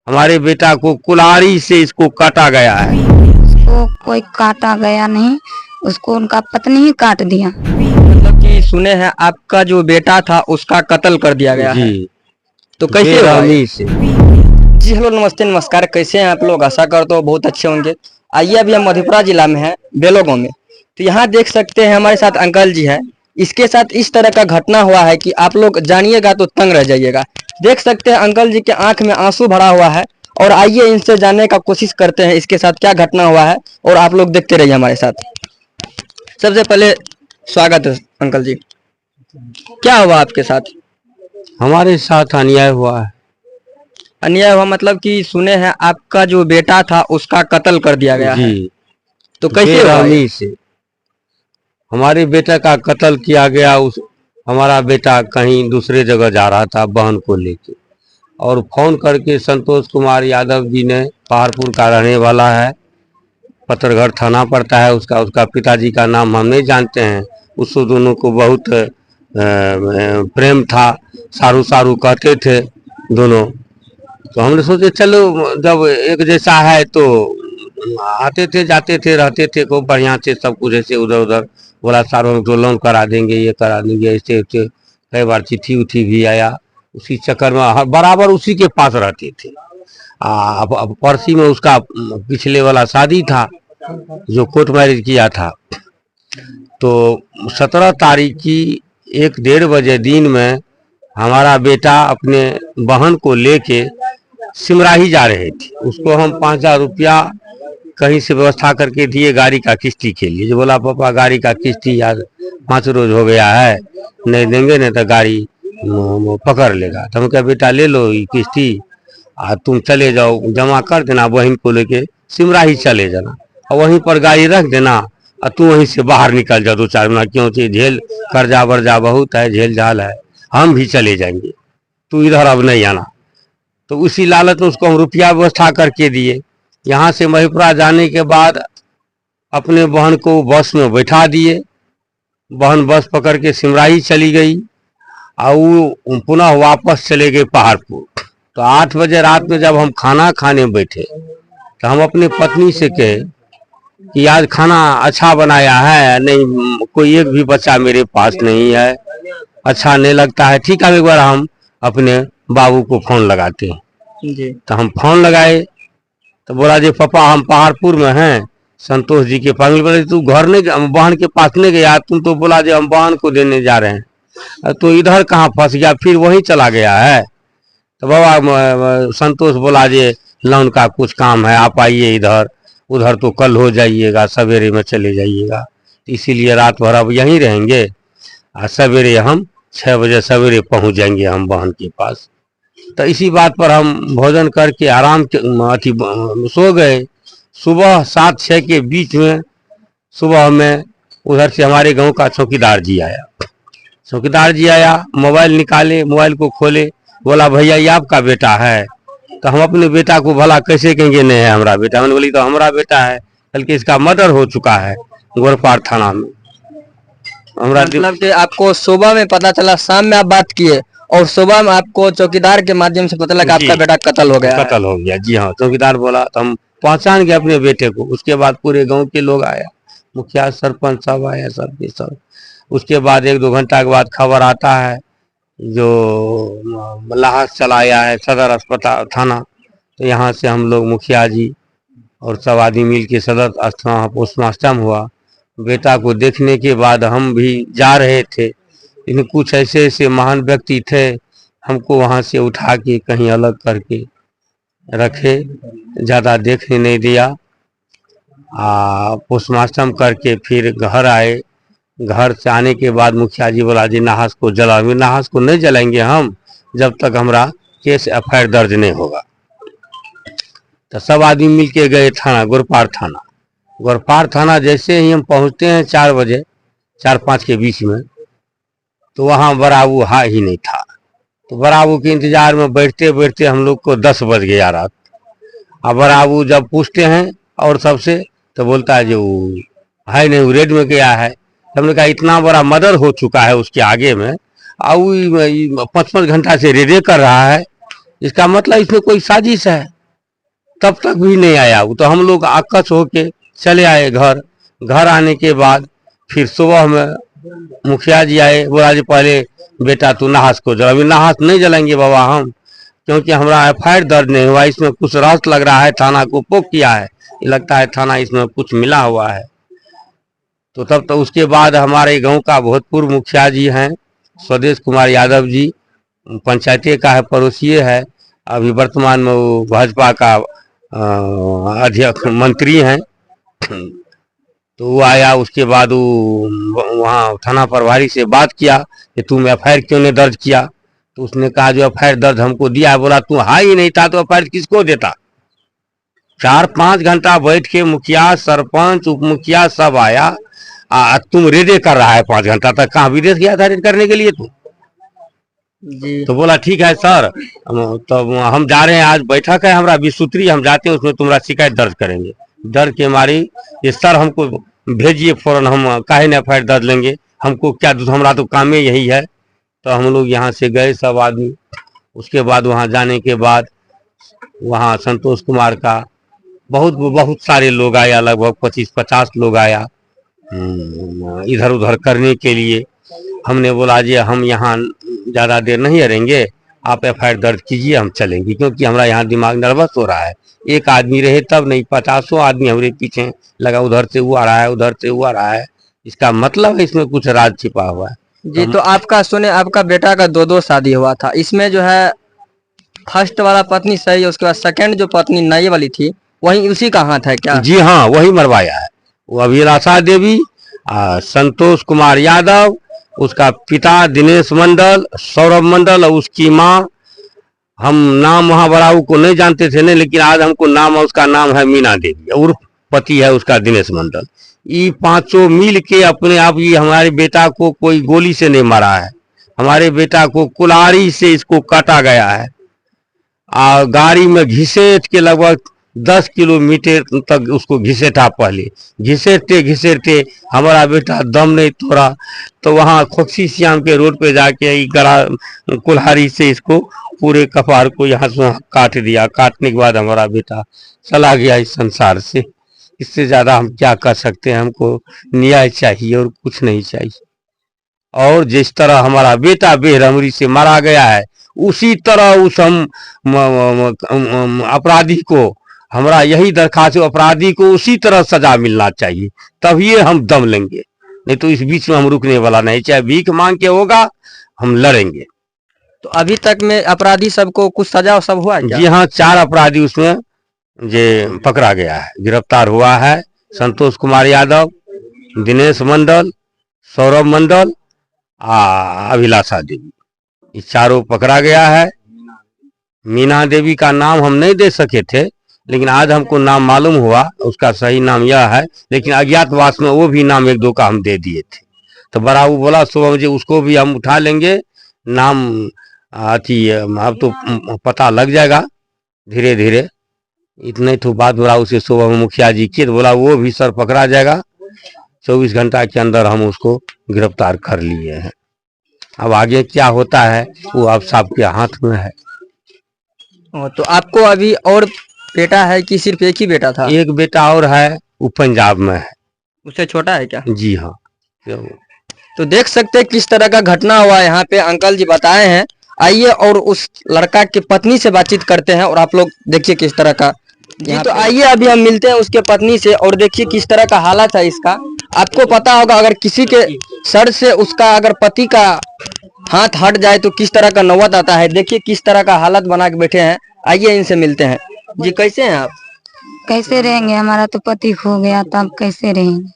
हमारे बेटा को कुल्हाड़ी से इसको काटा गया है। उसको कोई काटा गया नहीं, उसको उनका पत्नी ही काट दिया। मतलब कि सुने हैं आपका जो बेटा था उसका कत्ल कर दिया गया है, जी, तो कैसे हुआ ये? बेरहमी से। जी हेलो नमस्ते नमस्कार, कैसे हैं आप लोग? आशा करते हो बहुत अच्छे होंगे। आइए अभी हम मधेपुरा जिला में हैं, बेलो गाँव में। तो यहाँ देख सकते हैं हमारे साथ अंकल जी हैं। इसके साथ इस तरह का घटना हुआ है कि आप लोग जानिएगा तो तंग रह जाइएगा। देख सकते हैं अंकल जी के आंख में आंसू भरा हुआ है, और आइए इनसे जानने का कोशिश करते हैं इसके साथ क्या घटना हुआ है, और आप लोग देखते रहिए हमारे साथ। सबसे पहले स्वागत है अंकल जी। क्या हुआ आपके साथ? हमारे साथ अन्याय हुआ है। अन्याय हुआ मतलब कि सुने हैं आपका जो बेटा था उसका कत्ल कर दिया गया है, जी, तो कैसे हुआ ये? बेरहमी से हमारे बेटे का कत्ल किया गया। हमारा बेटा कहीं दूसरे जगह जा रहा था बहन को लेके, और फोन करके संतोष कुमार यादव जी ने, पहाड़पुर का रहने वाला है, पत्थरगढ़ थाना पड़ता है उसका। उसका पिताजी का नाम हम नहीं जानते हैं। उसको दोनों को बहुत प्रेम था, सारू सारू कहते थे दोनों। तो हमने सोचे चलो जब एक जैसा है तो आते थे जाते थे रहते थे, खूब बढ़िया से सब कुछ ऐसे उधर उधर। बोला सारों को लोन करा देंगे, ये करा देंगे, ऐसे ऐसे। कई बार चिट्ठी उठी भी आया। उसी चक्कर में बराबर उसी के पास रहते थे। अब परसी में उसका पिछले वाला शादी था जो कोर्ट मैरिज किया था। तो 17 तारीख की 1-1:30 बजे दिन में हमारा बेटा अपने बहन को लेके सिमराही जा रहे थे। उसको हम 5,000 रुपया कहीं से व्यवस्था करके दिए गाड़ी का किस्ती के लिए। जो बोला पापा गाड़ी का किस्ती यार 5 रोज हो गया है, नहीं देंगे नहीं तो गाड़ी पकड़ लेगा। तो हम कहा बेटा ले लो ये किस्ती, तुम चले जाओ, जमा कर देना, बहन को लेके सिमराही चले जाना, और वहीं पर गाड़ी रख देना, और तू वहीं से बाहर निकल जाओ 2-4 महीना, क्योंकि झेल कर्जा वर्जा बहुत है, झेल झाल है, हम भी चले जाएंगे, तू इधर अब नहीं आना। तो उसी लालच में उसको हम रुपया व्यवस्था करके दिए। यहाँ से मधेपुरा जाने के बाद अपने बहन को बस में बैठा दिए। बहन बस पकड़ के सिमराही चली गई, और वो पुनः वापस चले गए पहाड़पुर। तो 8 बजे रात में जब हम खाना खाने बैठे तो हम अपने पत्नी से कहे कि आज खाना अच्छा बनाया है नहीं, कोई एक भी बच्चा मेरे पास नहीं है, अच्छा नहीं लगता है। ठीक है एक बार हम अपने बाबू को फोन लगाते हैं। जी तो हम फोन लगाए तो बोला जी पापा हम पहाड़पुर में हैं, संतोष जी के पास। बोले तू घर नहीं, बहन के पास नहीं गया, तुम तो बोला जी हम बहन को देने जा रहे हैं, तो इधर कहाँ फंस गया, फिर वहीं चला गया है। तो बाबा संतोष बोला जी लोन का कुछ काम है, आप आइए इधर, उधर तो कल हो जाइएगा, सवेरे में चले जाइएगा। इसीलिए रात भर अब यहीं रहेंगे, और सवेरे हम 6 बजे सवेरे पहुंच जाएंगे हम बहन के पास। तो इसी बात पर हम भोजन करके आराम सो गए। सुबह 7-6 के बीच में सुबह में उधर से हमारे गांव का चौकीदार जी आया। चौकीदार जी आया, मोबाइल निकाले, मोबाइल को खोले, बोला भैया ये आपका बेटा है। तो हम अपने बेटा को भला कैसे कहेंगे नहीं है हमारा बेटा। मैंने बोली तो हमारा बेटा है, बल्कि इसका मर्डर हो चुका है गोरपाड़ थाना में। हमारा मतलब कि आपको सुबह में पता चला, शाम में आप बात किए, और सुबह में आपको चौकीदार के माध्यम से पता लगा आपका बेटा कत्ल हो गया है। कत्ल हो गया। जी हाँ, चौकीदार बोला तो हम पहचान गए अपने बेटे को। उसके बाद पूरे गांव के लोग आया, मुखिया सरपंच सब आया, सब के सब। उसके बाद 1-2 घंटा के बाद खबर आता है जो लाश चलाया है सदर अस्पताल थाना। तो यहाँ से हम लोग मुखिया जी और सब आदमी मिल के सदर थाना पोस्टमार्टम हुआ। बेटा को देखने के बाद हम भी जा रहे थे, लेकिन कुछ ऐसे ऐसे महान व्यक्ति थे, हमको वहाँ से उठा के कहीं अलग करके रखे, ज़्यादा देखने नहीं दिया। पोस्टमार्टम करके फिर घर आए। घर से आने के बाद मुखिया जी बोला जी नहास को जला। नहास को नहीं जलाएंगे हम जब तक हमारा केस FIR दर्ज नहीं होगा। तो सब आदमी मिल के गए थाना, गोरपाड़ थाना। गोरपाड़ थाना जैसे ही हम पहुंचते हैं 4 बजे 4-5 के बीच में, तो वहाँ बराबू ही नहीं था। तो बराबू के इंतजार में बैठते बैठते हम लोग को 10 बज गया रात। अब बराबू जब पूछते हैं और सबसे, तो बोलता है जो है नहीं, रेड में गया है। हमने कहा इतना बड़ा मर्डर हो चुका है उसके आगे में, और 55 घंटा से रेडे कर रहा है, इसका मतलब इसमें कोई साजिश है। तब तक भी नहीं आया वो। तो हम लोग आकस होके चले आए घर। घर आने के बाद फिर सुबह में मुखिया जी आए, बोला जी पहले बेटा तू नहास को जला। अभी नहास नहीं जलाएंगे बाबा हम, क्योंकि हमारा एफआईआर दर्ज नहीं हुआ, इसमें कुछ रहस्य लग रहा है, थाना को पोक किया है, लगता है थाना इसमें कुछ मिला हुआ है। तो तब तो उसके बाद हमारे गांव का भूतपूर्व मुखिया जी हैं स्वदेश कुमार यादव जी, पंचायती का है, पड़ोसी है, अभी वर्तमान में वो भाजपा का अध्यक्ष मंत्री हैं। तो वो आया, उसके बाद वो वहाँ थाना प्रभारी से बात किया कि तुम एफआईआर क्यों नहीं दर्ज किया। तो उसने कहा जो एफआईआर दर्ज हमको दिया है। बोला तू हाई ही नहीं था तो एफआईआर किसको देता। 4-5 घंटा बैठ के मुखिया सरपंच उप मुखिया सब आया, तुम रेडे कर रहा है 5 घंटा तक। कहाँ विदेश गया था रेड करने के लिए तू? जी तो बोला ठीक है सर, तब हम जा रहे हैं, आज बैठक है हमारा 20 सूत्री, हम जाते हैं उसमें तुम्हारा शिकायत दर्ज करेंगे। डर के मारी ये सर हमको भेजिए फौरन, हम काहे न एफआईआर दर्ज लेंगे, हमको क्या, हमारा तो काम ही यही है। तो हम लोग यहाँ से गए सब आदमी। उसके बाद वहाँ जाने के बाद वहाँ संतोष कुमार का बहुत बहुत सारे लोग आया, लगभग 25-50 लोग आया इधर उधर करने के लिए। हमने बोला जी हम यहाँ ज़्यादा देर नहीं रहेंगे, आप एफआईआर दर्ज कीजिए, हम चलेंगे, क्योंकि हमारा यहाँ दिमाग नर्वस हो रहा है। एक आदमी रहे तब नहीं, 50 आदमी हमारे पीछे लगा, उधर से वो आ रहा है, उधर से वो आ रहा है। इसका मतलब है इसमें कुछ राज छिपा हुआ है। जी। तो आपका सुने, आपका बेटा का 2 शादी हुआ था, इसमें जो है फर्स्ट वाला पत्नी सही है, उसके बाद सेकंड जो पत्नी नई वाली थी वही उसी का हाथ है क्या? जी हाँ, वही मरवाया है। वो अभिलाषा देवी, संतोष कुमार यादव, उसका पिता दिनेश मंडल, सौरभ मंडल, और उसकी माँ, हम नाम वहाँ बड़ाऊ को नहीं जानते थे नहीं, लेकिन आज हमको नाम, उसका नाम है मीना देवी, उर्फ पति है उसका दिनेश मंडल। ये 5 मिल के अपने आप, ये हमारे बेटा को कोई गोली से नहीं मारा है, हमारे बेटा को कुल्हाड़ी से इसको काटा गया है। गाड़ी में घिसेट के लगभग 10 किलोमीटर तक उसको घिसेटा। पहले घिसेटते घिसेटते हमारा बेटा दम नहीं तोड़ा, तो वहाँ खोक्सी श्याम के रोड पे जाके गड़ा कुल्हाड़ी से इसको पूरे कपार को यहाँ से वहाँ काट दिया। काटने के बाद हमारा बेटा चला गया इस संसार से। इससे ज्यादा हम क्या कर सकते हैं, हमको न्याय चाहिए और कुछ नहीं चाहिए। और जिस तरह हमारा बेटा बेरहमरी से मारा गया है, उसी तरह उस अपराधी को, हमारा यही दरखास्त है, अपराधी को उसी तरह सजा मिलना चाहिए, तभी हम दम लेंगे। नहीं तो इस बीच में हम रुकने वाला नहीं, चाहे भीख मांग के होगा, हम लड़ेंगे। तो अभी तक में अपराधी सबको कुछ सजा सब हुआ है क्या? जी हाँ, 4 अपराधी उसमें जे पकड़ा गया है, गिरफ्तार हुआ है। संतोष कुमार यादव, दिनेश मंडल, सौरभ मंडल, अभिलाषा देवी, ये 4 पकड़ा गया है। मीना देवी का नाम हम नहीं दे सके थे, लेकिन आज हमको नाम मालूम हुआ, उसका सही नाम यह है, लेकिन अज्ञातवास में वो भी नाम 1-2 का हम दे दिए थे। तो बड़ा वो बोला सुबह मुझे उसको भी हम उठा लेंगे, नाम अति अब तो पता लग जाएगा धीरे धीरे। इतने तो बात बोला उसे सुबह में मुखिया जी की, तो बोला वो भी सर पकड़ा जाएगा, 24 घंटा के अंदर हम उसको गिरफ्तार कर लिए हैं। अब आगे क्या होता है वो आप सबके हाथ में है। तो आपको अभी और बेटा है कि सिर्फ एक ही बेटा था? एक बेटा और है, वो पंजाब में है। उससे छोटा है क्या? जी हाँ। तो देख सकते हैं किस तरह का घटना हुआ यहाँ पे, अंकल जी बताए हैं। आइए और उस लड़का की पत्नी से बातचीत करते हैं, और आप लोग देखिए किस तरह का। जी तो आइए अभी हम मिलते हैं उसके पत्नी से, और देखिए किस तरह का हालत है इसका। आपको पता होगा अगर किसी के सर से उसका अगर पति का हाथ हट जाए तो किस तरह का नौबत आता है। देखिए किस तरह का हालत बना के बैठे हैं। आइए इनसे मिलते हैं। जी कैसे हैं आप? कैसे रहेंगे, हमारा तो पति खो गया, तब कैसे रहेंगे।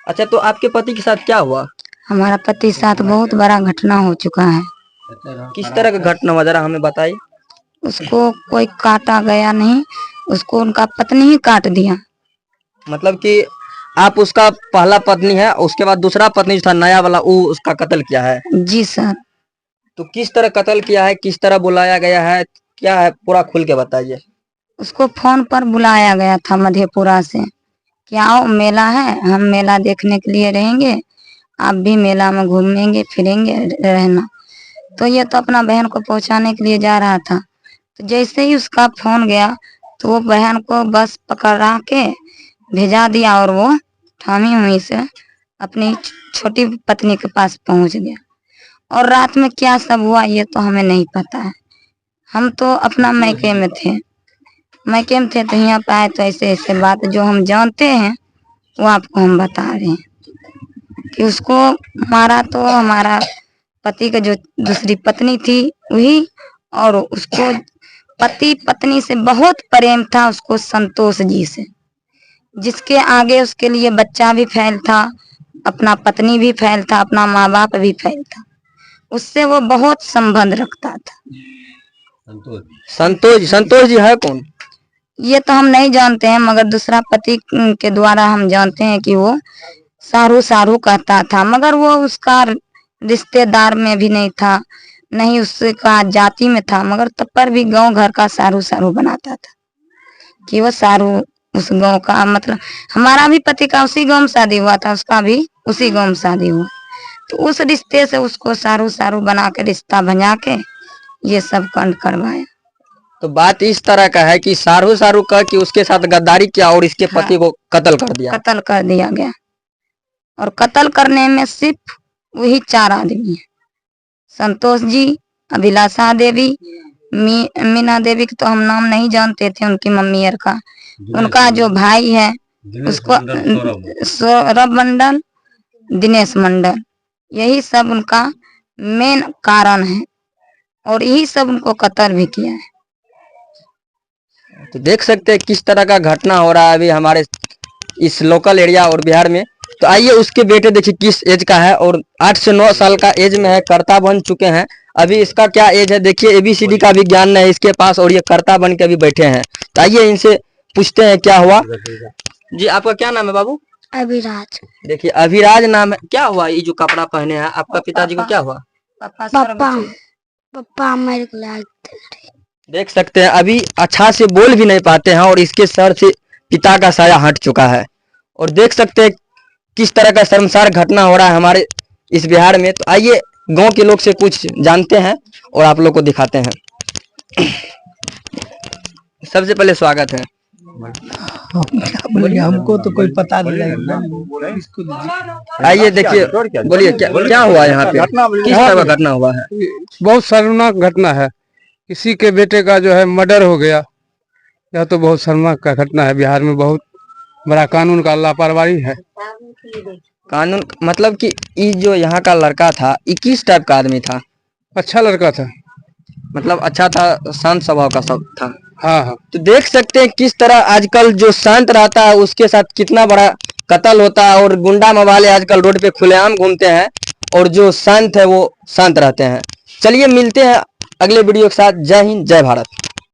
अच्छा, तो आपके पति के साथ क्या हुआ? हमारा पति साथ बहुत बड़ा घटना हो चुका है। किस तरह का घटना हुआ, जरा हमें बताइए। उसको कोई काटा गया नहीं, उसको उनका पत्नी ही काट दिया। मतलब कि आप उसका पहला पत्नी है, उसके बाद दूसरा पत्नी जो था नया वाला, वो उसका कत्ल किया है? जी सर। तो किस तरह कत्ल किया है, किस तरह बुलाया गया है, क्या है, पूरा खुल के बताइए। उसको फोन पर बुलाया गया था मधेपुरा से कि आओ मेला है, हम मेला देखने के लिए रहेंगे, आप भी मेला में घूमेंगे फिरेंगे रहना। तो ये तो अपना बहन को पहुंचाने के लिए जा रहा था। तो जैसे ही उसका फोन गया तो वो बहन को बस पकड़ा के भेजा दिया और वो ठामी हुई से अपनी छोटी पत्नी के पास पहुंच गया। और रात में क्या सब हुआ ये तो हमें नहीं पता है। हम तो अपना मैके में थे तो यहाँ पे आए तो ऐसे ऐसे बात जो हम जानते हैं वो आपको हम बता रहे हैं कि उसको मारा तो हमारा पति का जो दूसरी पत्नी थी वही, और उसको पति पत्नी से बहुत प्रेम था उसको संतोष जी से, जिसके आगे उसके लिए बच्चा भी फैल था, अपना पत्नी भी फैल था, अपना माँ बाप भी फैल था, उससे वो बहुत संबंध रखता था। संतोष जी है कौन? ये तो हम नहीं जानते हैं, मगर दूसरा पति के द्वारा हम जानते हैं कि वो सारू कहता था, मगर वो उसका रिश्तेदार में भी नहीं था, नहीं उसका जाति में था, मगर तब पर भी गांव घर का सारू बनाता था कि वो सारू उस गांव का, मतलब हमारा भी पति का उसी गांव में शादी हुआ था, उसका भी उसी गांव में शादी हुआ, तो उस रिश्ते से उसको सारू बना के रिश्ता बना के ये सब कांड करवाया। तो बात इस तरह का है कि सारू कह कि उसके साथ गद्दारी किया और इसके पति को कत्ल कर दिया। कत्ल कर दिया गया, और कत्ल करने में सिर्फ वही 4 आदमी है, संतोष जी, अभिलाषा देवी, मीना देवी का तो हम नाम नहीं जानते थे, उनकी मम्मी का, उनका जो भाई है उसको सौरभ मंडल, दिनेश मंडल, यही सब उनका मेन कारण है, और यही सब उनको कत्ल भी किया है। तो देख सकते हैं किस तरह का घटना हो रहा है अभी हमारे इस लोकल एरिया और बिहार में। तो आइए उसके बेटे देखिए किस एज का है, और 8 से 9 साल का एज में है, कर्ता बन चुके हैं। अभी इसका क्या एज है देखिए, ABCD का भी ज्ञान है इसके पास, और ये कर्ता बन के अभी बैठे हैं। तो आइए इनसे पूछते हैं क्या हुआ। जी आपका क्या नाम है बाबू? अभिराज। देखिए अभिराज नाम है। क्या हुआ ये जो कपड़ा पहने हैं आपका पिताजी को, क्या हुआ? पापा मेरे को देख सकते हैं अभी अच्छा से बोल भी नहीं पाते हैं, और इसके सर से पिता का साया हट चुका है। और देख सकते हैं किस तरह का शर्मसार घटना हो रहा है हमारे इस बिहार में। तो आइए गांव के लोग से कुछ जानते हैं और आप लोग को दिखाते हैं। सबसे पहले स्वागत है। बोलिए, हमको तो कोई पता नहीं लगा। आइए देखिए, बोलिए क्या हुआ यहाँ पे, किस तरह का घटना हुआ है? बहुत शर्मनाक घटना है, किसी के बेटे का जो है मर्डर हो गया। यह तो बहुत शर्मनाक का घटना है। बिहार में बहुत बड़ा कानून का लापरवाही है। कानून मतलब कि ये जो यहाँ का लड़का था ये किस टाइप का आदमी था? अच्छा लड़का था, मतलब अच्छा था, शांत स्वभाव का सब था। हाँ हाँ। तो देख सकते हैं किस तरह आजकल जो शांत रहता है उसके साथ कितना बड़ा कत्ल होता है, और गुंडा मवाले आजकल रोड पे खुलेआम घूमते हैं, और जो शांत है वो शांत रहते हैं। चलिए मिलते हैं अगले वीडियो के साथ। जय हिंद, जय भारत।